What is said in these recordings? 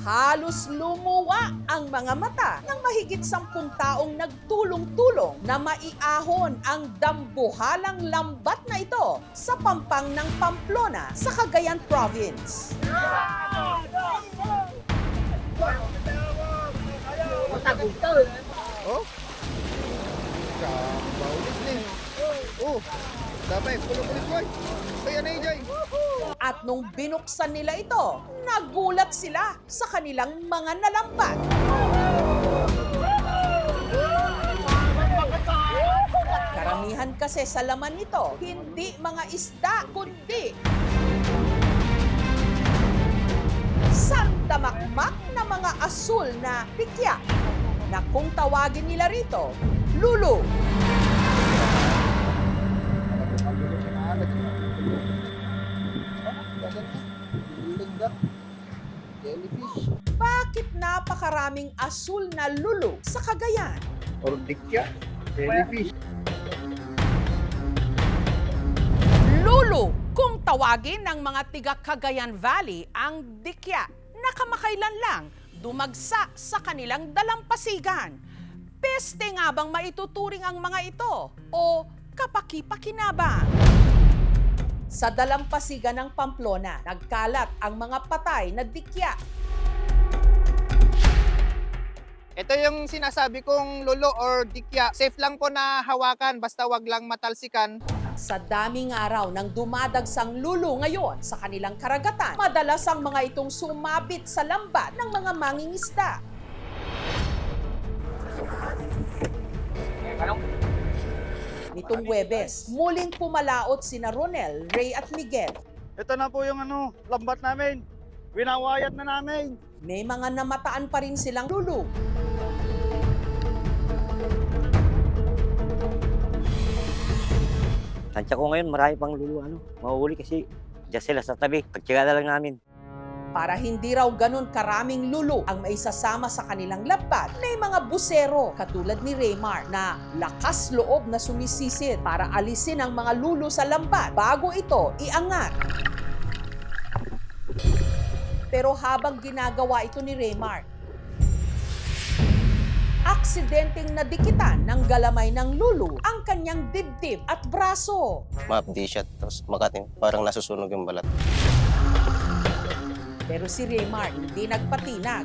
Halos lumuwa ang mga mata ng mahigit 10 taong nagtulong-tulong na maiahon ang dambuhalang lambat na ito sa pampang ng Pamplona sa Cagayan Province. Oh? Baulis din. Oh, dapat kulo-kulis mo. Kaya na Jay. At nung binuksan nila ito, nagulat sila sa kanilang mga nalambat. Karamihan kasi sa laman nito, hindi mga isda, kundi sandamakmak na mga asul na pikya na kung tawagin nila rito, lulu. Jellyfish. Bakit napakaraming asul na lulu sa Cagayan? Or dikya. Jellyfish. Lulu, kung tawagin ng mga tiga Cagayan Valley ang dikya na kamakailan lang dumagsa sa kanilang dalampasigan. Peste nga bang maituturing ang mga ito o kapaki-pakinabang? Sa dalampasigan ng Pamplona, nagkalat ang mga patay na dikya. Ito yung sinasabi kong lulo or dikya. Safe lang po na hawakan, basta wag lang matalsikan. Sa daming araw ng dumadagsang lulu ngayon sa kanilang karagatan, madalas ang mga itong sumabit sa lambat ng mga mangingisda. Nitong Huwebes, muling pumalaot sina Ronel, Ray at Miguel. Ito na po yung lambat namin. Winawayat na namin. May mga namataan pa rin silang lulu. Tansya ko ngayon, marami pang lulu, mahuhuli kasi dyan sila sa tabi. Pagtyaga na lang namin. Para hindi raw ganun karaming lulu ang maisasama sa kanilang lambat, may mga busero katulad ni Raymar na lakas loob na sumisisid para alisin ang mga lulu sa lambat bago ito iangat. Pero habang ginagawa ito ni Raymar, aksidenteng nadikitan ng galamay ng lulu ang kanyang dibdib at braso. Ma-update siya, tapos makating parang nasusunog yung balat. Pero si Raymar hindi nagpatinag.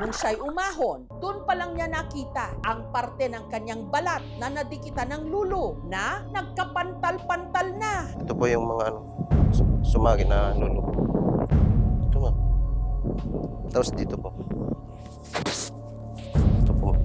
Nung siya'y umahon, doon pa lang niya nakita ang parte ng kanyang balat na nadikitan ng lulu na nagkapantal-pantal na. Ito po yung mga sumagi na lulo. Ito ma. Tapos dito po. Ito po.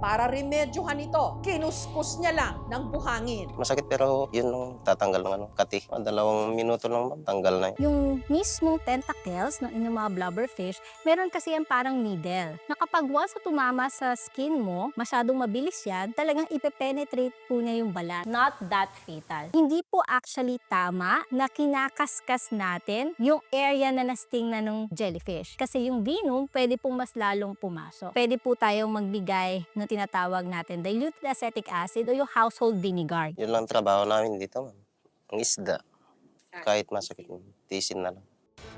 Para remedyohan ito, kinuskus niya lang ng buhangin. Masakit pero yun ang tatanggal ng kati. 2 minuto lang tanggal na yun. Yung mismong tentacles ng inyong mga blubberfish, meron kasi yan parang needle. Na kapag once na tumama sa skin mo, masyadong mabilis yan, talagang ipepenetrate po niya yung balat. Not that fatal. Hindi po actually tama na kinakaskas natin yung area na nasting na ng jellyfish. Kasi yung venom, pwede pong mas lalong pumasok. Pwede po tayong magbigay ng tinatawag natin diluted acetic acid o yung household vinegar. Yun lang trabaho namin dito ma'am. Ang isda. Kahit masakit, tisin na lang.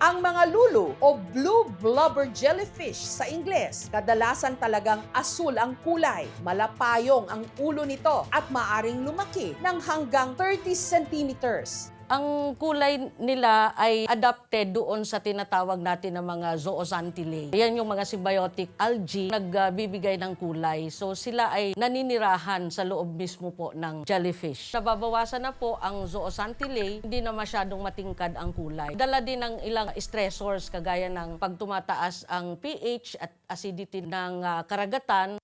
Ang mga lulu o blue blubber jellyfish sa Ingles, kadalasan talagang asul ang kulay. Malapayong ang ulo nito at maaring lumaki ng hanggang 30 centimeters. Ang kulay nila ay adapted doon sa tinatawag natin ng mga zooxanthellae. Yan yung mga symbiotic algae nagbibigay ng kulay. So sila ay naninirahan sa loob mismo po ng jellyfish. Nababawasan na po ang zooxanthellae, hindi na masyadong matingkad ang kulay. Dala din ng ilang stressors kagaya ng pagtumataas ang pH at acidity ng karagatan.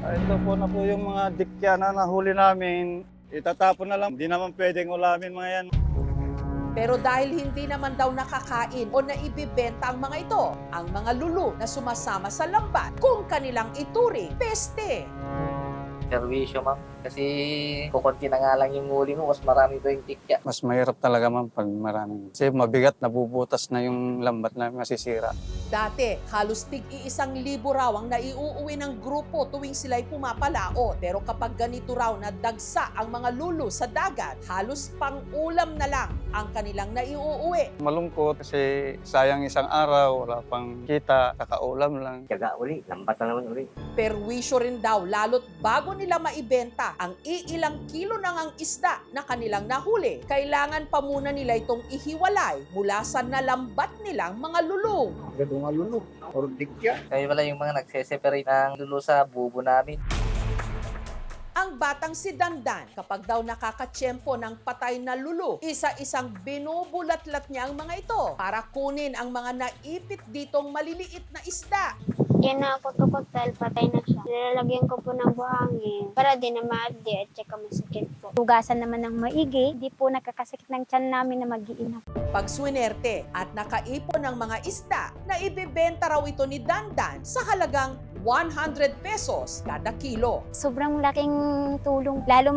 Ito po na po yung mga dikya na nahuli namin. Itatapon na lang. Hindi naman pwedeng ulamin mga yan. Pero dahil hindi naman daw nakakain o naibibenta ang mga ito, ang mga lulu na sumasama sa lambat, kung kanilang ituring, peste. Servisyo, ma'am. Kasi kukunti na nga lang yung huli mo, mas marami pa yung tikya. Mas mahirap talaga man pag marami. Kasi mabigat, nabubutas na yung lambat na masisira. Dati, halos tig-1,000 raw ang naiuuwi ng grupo tuwing sila'y pumapalao. Pero kapag ganito raw na dagsa ang mga lulu sa dagat, halos pang-ulam na lang ang kanilang naiuuwi. Malungkot kasi sayang isang araw, wala pang kita, kakaulam lang. Tiyaga uli, lambat na naman uli. Perwisyo rin daw lalo't bago nila maibenta ang iilang kilo ng ang isda na kanilang nahuli. Kailangan pa muna nila itong ihiwalay mula sa nalambat nilang mga lulu. Gado nga lulo. Or dikya. Kaya wala yung mga nagse-separate ng lulu sa bubo namin. Ang batang si Dandan, kapag daw nakakatsyempo ng patay na lulu, isa-isang binubulat-lat niya ang mga ito para kunin ang mga naipit ditong maliliit na isda. Yan na ako tukot dahil patay na siya. Nilalagyan ko po ng buhangin para di na maadi at saka masakit po. Hugasan naman ng maigi, di po nakakasakit ng tiyan namin na mag-iinap. Pag swinerte at nakaipon ng mga isda, na ibebenta raw ito ni Dandan sa halagang 100 pesos kada kilo. Sobrang laking tulong, lalo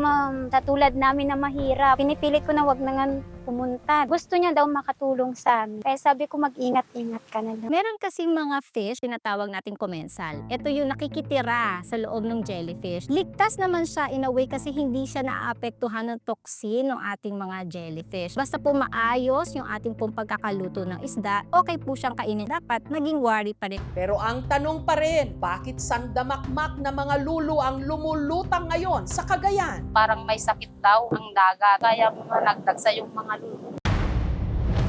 sa tulad namin na mahirap. Pinipilit ko na wag na nga pumunta. Gusto niya daw makatulong sa amin. Kaya sabi ko mag-ingat-ingat ka na lang. Meron kasing mga fish, tinatawag nating komensal. Ito yung nakikitira sa loob ng jellyfish. Ligtas naman siya in a way kasi hindi siya naapektuhan ng toxin ng ating mga jellyfish. Basta po maayos yung ating pong pagkakaluto ng isda, okay po siyang kainin. Dapat naging worry pa rin. Pero ang tanong pa rin, bakit sandamakmak na mga lulu ang lumulutang ngayon sa Cagayan? Parang may sakit daw ang dagat. Kaya nagdagsa yung mga lulu.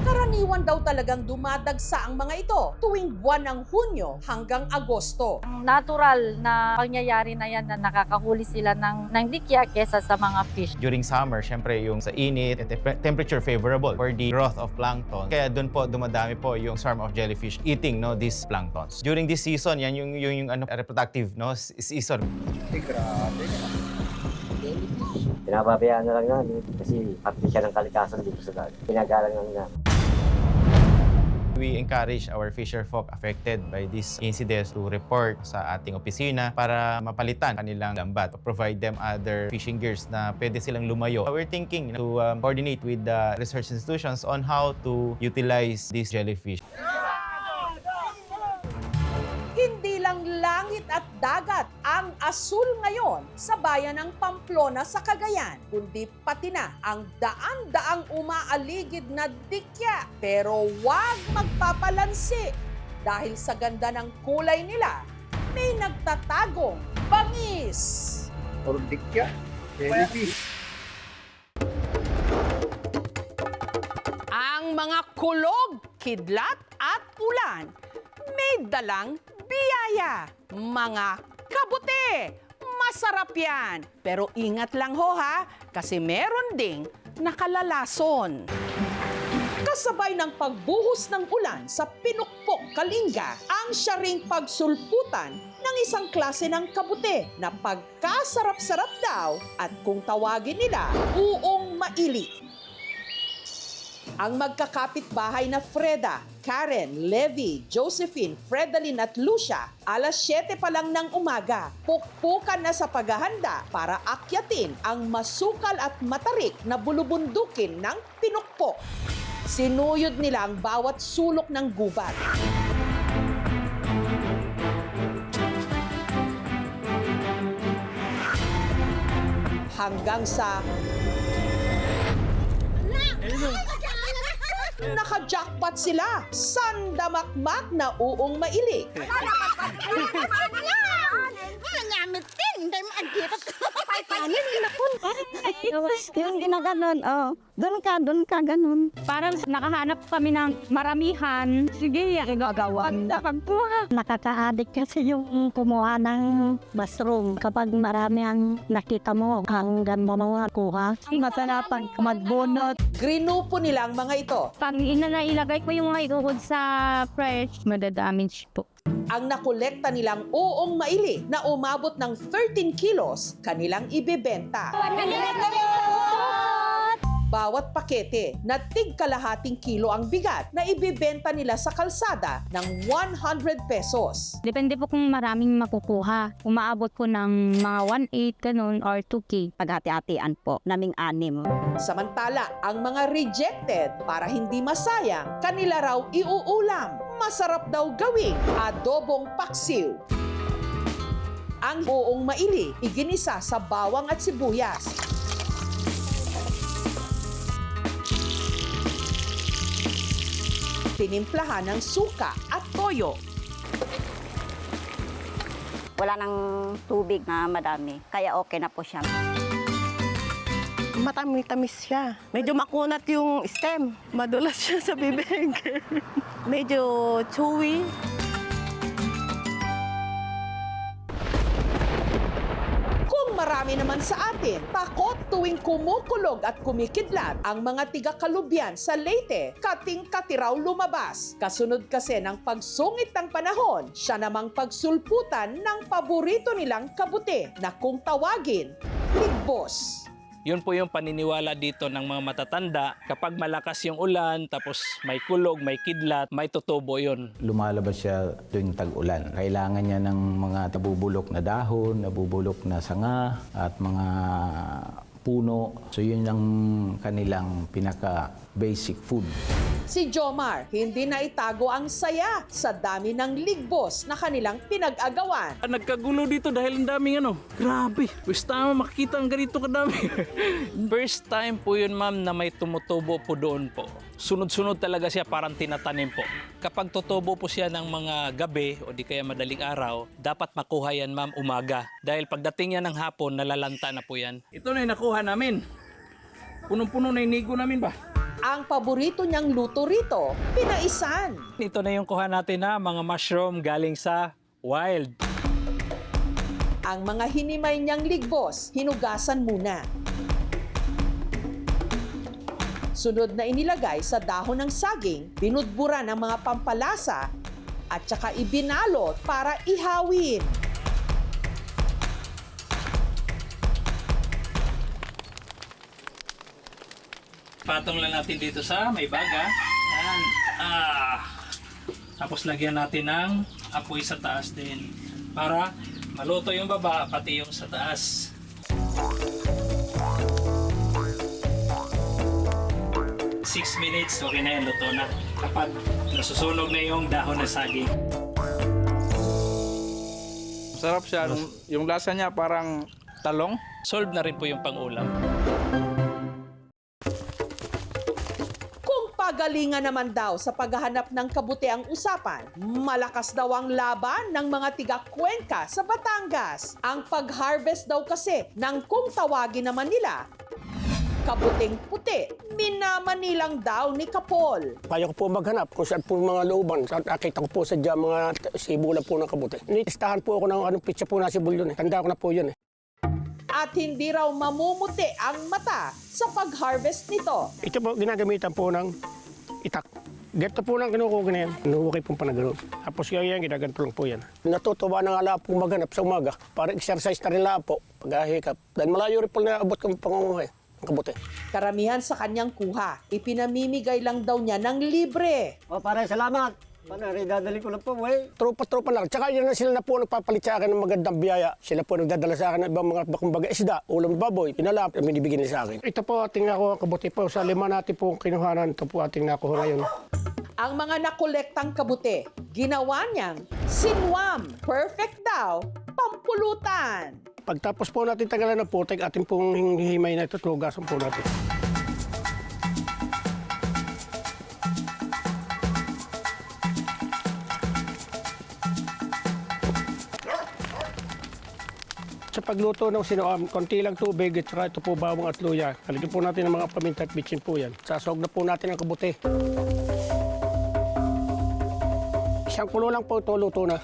Karaniwan daw talagang dumadagsa ang mga ito tuwing buwan ng Hunyo hanggang Agosto. Ang natural na pangyayari na yan na nakakahuli sila ng dikya kesa sa mga fish. During summer, syempre yung sa init, temperature favorable for the growth of plankton. Kaya doon po dumadami po yung swarm of jellyfish eating these planktons. During this season, yan yung reproductive season. Grabe. Pinababayaan na lang namin kasi parte siya ng kalikasan dito sa dagat. Pinagalang lang namin. We encourage our fisher folk affected by these incidents to report sa ating opisina para mapalitan kanilang lambat. Provide them other fishing gears na pwede silang lumayo. We're thinking to coordinate with the research institutions on how to utilize these jellyfish. Hindi lang langit at dagat ang asul ngayon sa bayan ng Pamplona sa Cagayan, kundi pati na ang daan-daang umaaligid na dikya. Pero huwag magpapalansi dahil sa ganda ng kulay nila, may nagtatagong bangis. Or dikya. Jellyfish. Ang mga kulog, kidlat at ulan may dalang biyaya. Mga kabute, masarap yan. Pero ingat lang ho ha, kasi meron ding nakalalason. Kasabay ng pagbuhos ng ulan sa Pinukpok, Kalinga, ang siya ring pagsulputan ng isang klase ng kabute na pagkasarap-sarap daw at kung tawagin nila, uong maili. Ang magkakapit-bahay na Freda, Karen, Levi, Josephine, Fredalyn at Lucia, alas 7 pa lang ng umaga, pukpukan na sa paghahanda para akyatin ang masukal at matarik na bulubundukin ng Pinukpok. Sinuyod nila ang bawat sulok ng gubat. Hanggang sa naka-jackpot sila. Sandamakmak na uong maili. Yung ginaganon, doon ka, ganun. Parang nakahanap kami ng maramihan. Sige, gagawan. Nakaka-addict kasi yung kumuha ng mushroom. Kapag marami ang nakita mo, ang ganda mo kuha. Masarapan magbunot. Grinupo nila ang mga ito. Pag ilagay ko yung mga ikuhod sa fresh, madadamage po. Ang nakolekta nilang uong maili na umabot ng 13 kilos, kanilang ibebenta. bawat pakete na tig kalahating kilo ang bigat na ibibenta nila sa kalsada ng 100 pesos. Depende po kung maraming makukuha. Umaabot po ng mga 1.8 ganun or 2K. Paghati-hatian po, naming 6. Samantala, ang mga rejected, para hindi masayang, kanila raw iuulam. Masarap daw gawing adobong paksiw. Ang buong maili, iginisa sa bawang at sibuyas. Tinimplahan ng suka at toyo. Wala nang tubig na madami, kaya okay na po siya. Matamis siya. Medyo makunat yung stem. Madulas siya sa bibig. Medyo chewy. Kung marami naman sa atin, takot tuwing kumukulog at kumikidlat ang mga tiga-Kalubyan sa Leyte, kating-katiraw lumabas. Kasunod kasi ng pagsungit ng panahon, siya namang pagsulputan ng paborito nilang kabute na kung tawagin, ligbos. Yun po yung paniniwala dito ng mga matatanda. Kapag malakas yung ulan, tapos may kulog, may kidlat, may tutubo yun. Lumalabas siya tuwing tag-ulan. Kailangan niya ng mga nabubulok na dahon, nabubulok na sanga, at mga puno. So yun ang kanilang pinaka-basic food. Si Jomar, hindi na itago ang saya sa dami ng ligbos na kanilang pinag-agawan. Nagkagulo dito dahil ang daming Grabe, first time makikita ang ganito kadami. First time po yun, ma'am, na may tumutubo po doon po. Sunod-sunod talaga siya, parang tinatanim po. Kapag tutubo po siya ng mga gabi o di kaya madaling araw, dapat makuha yan, ma'am, umaga. Dahil pagdating yan ng hapon, nalalanta na po yan. Ito na yung nakuha namin. Punong-puno na yung nigo namin ba? Ang paborito niyang luto rito, pinaisan. Ito na yung kuha natin na mga mushroom galing sa wild. Ang mga hinimay niyang ligbos, hinugasan muna. Sunod na inilagay sa dahon ng saging, binudbura ng mga pampalasa at saka ibinalot para ihawin. Patong lang natin dito sa may baga. Yan. Tapos lagyan natin ng apoy sa taas din para maluto yung baba pati yung sa taas. Six minutes, okay na yan, luto na. Kapag nasusunog na yung dahon ng saging. Sarap siya. Yung lasa niya parang talong. Solve na rin po yung pang-ulam. Kung pagalingan naman daw sa paghahanap ng kabute ang usapan, malakas daw ang laban ng mga tiga-Cuenca sa Batangas. Ang pag-harvest daw kasi ng kung tawagin naman nila, kabuting puti, minamanilang daw ni Kapol. Kaya ko po maghanap kung saan po mga looban. Nakita ko po sa dyan mga sibulan po ng kabuti. Nilistahan po ako ng anong pizza po na sibul yun. Tanda ko na po yun. At hindi raw mamumuti ang mata sa pag-harvest nito. Ito po, ginagamitan po ng itak. Ganito po lang kinukuha na yan. Nahuhukay pong panagano'n. Tapos kaya yan, ginaganto lang po yan. Natutuwa na nga lang po maghanap sa umaga. Para exercise na rin lang po pag-ahikap. Dahil malayo rin po na abot kong pangunguhay. Kabuti. Karamihan sa kanyang kuha, ipinamimigay lang daw niya ng libre. O pare, salamat. Pare, dadali ko lang po, wey. Tropa-tropa lang. Tsaka yan na sila na po nagpapalit sa akin ng magandang biyaya. Sila po nagdadala sa akin ng ibang mga kumbaga isda, ulam baboy, pinalap, binibigyan nila sa akin. Ito po ating nakuha kabuti po. Sa 5 natin po kinuhanan, ito po ating nakuha ngayon. Ang mga nakolektang kabute, ginawa niyang sinwam. Perfect daw, pampulutan. Pagtapos po natin tagalan ng putik, ating pong hihimay na ito, tugasan po natin. Sa pagluto ng sinuam, konti lang tubig at saka ito po bawang at luya. Halagyan po natin ng mga paminta at bitsin po yan. Sasawag na po natin ang kabuti. Isang kulo lang po ito, luto na.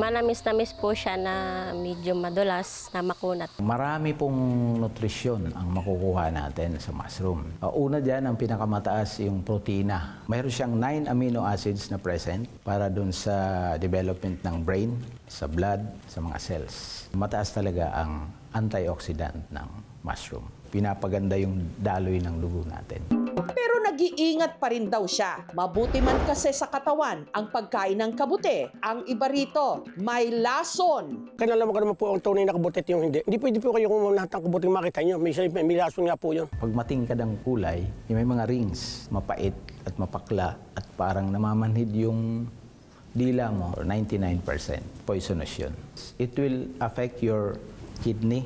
Manamis-namis po siya na medyo madulas na makunat. Marami pong nutrisyon ang makukuha natin sa mushroom. Una dyan, ang pinakamataas yung protina. Mayroon siyang 9 amino acids na present para dun sa development ng brain, sa blood, sa mga cells. Mataas talaga ang antioxidant ng mushroom. Pinapaganda yung daloy ng dugo natin. Pero nag-iingat pa rin daw siya. Mabuti man kasi sa katawan ang pagkain ng kabute. Ang iba rito, may lason. Kinalaman ko naman po ang tunay na kabutit yung hindi. Hindi pwede po kayo kung lahat ng kabuting makita nyo. May lason nga po yun. Pag matingkad ang kulay, may mga rings, mapait at mapakla at parang namamanhid yung dila mo, 99% poisonous yun. It will affect your kidney,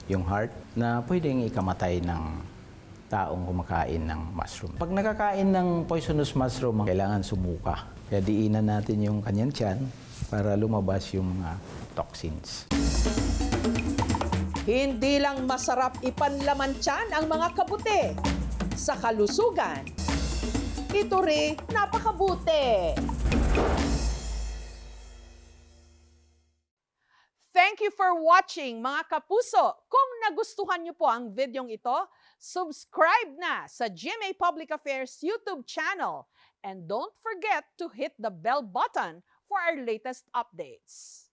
yung heart, na pwedeng ikamatay ng taong kumakain ng mushroom. Pag nakakain ng poisonous mushroom, kailangan sumuka. Kaya diinan natin yung kanyang tiyan para lumabas yung mga toxins. Hindi lang masarap ipanlaman tiyan ang mga kabute. Sa kalusugan, ito rin napakabuti. Thank you for watching, mga kapuso. Kung nagustuhan niyo po ang videong ito, subscribe na sa GMA Public Affairs YouTube channel. And don't forget to hit the bell button for our latest updates.